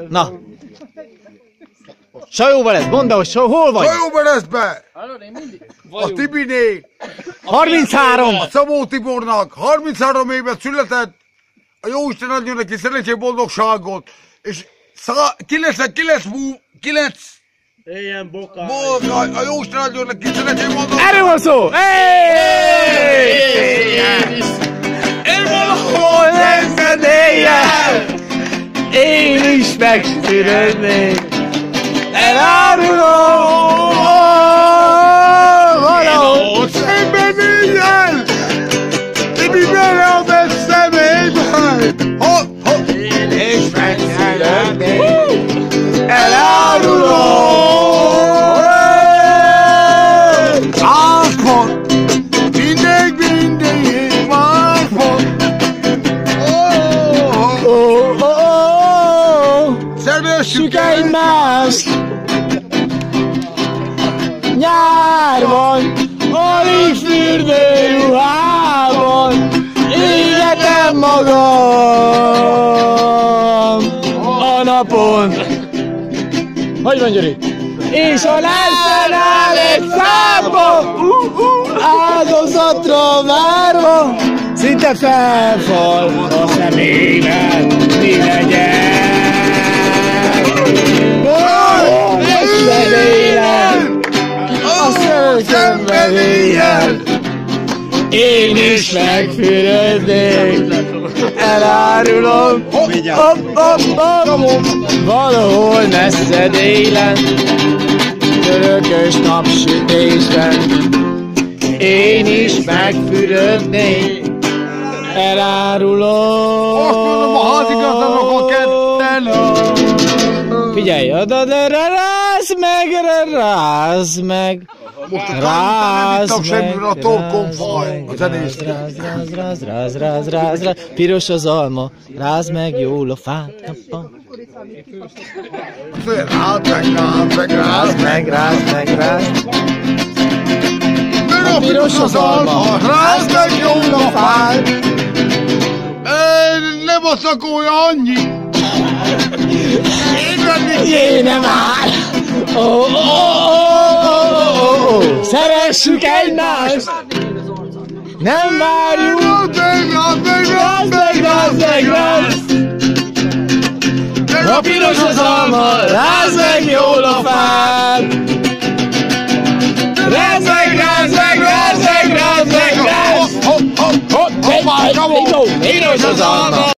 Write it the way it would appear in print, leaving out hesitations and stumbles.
Na. Sajóvelez, mondd, hogy hol vagy? Sajóvelezbe! A Tibinél! 33! A Szabó Tibornak 33 évet született, a Jóisten adjon neki szerencsé boldogságot, és 99 Éljen bokály! a Jóisten adjon neki szerencsé boldogságot! Erről van szó! Én valahol leszed éjjel, én is megszületnék. Elárulom, valahol Szemben éjjel! Tibi bele a szemében! én is megszületnék. Elárulom, Árpon! Mindig Árpon! Szeressük egymást. Nyárban, alig fürdőruhában égetem magam a napon. Hogy van, Gyuri? És ha leszen áll egy számba, áldozatra várva, szinte felfal a szemében, mi legyen. Leszen élen, a szőkömben éjjel, én is megfürödnék, elárulom, valahol messze délen, örökös napsütésben, én is megfürödnék, elárulom. Azt mondom, a házigazdának a ketten. Figyelj, rázd meg. Most a nem ittam semmire, a torkom faj, a zenészként. Ráz, piros az alma, rázd meg jól a fát. Rázd meg. Piros az alma, rázd meg jól a fát. Ne baszakolj annyi. Jéne már! Szeressük egymást! Nem várjuk! Rázd meg! A piros az alma, rázd meg jól a fát! Rázd meg! Piros az alma!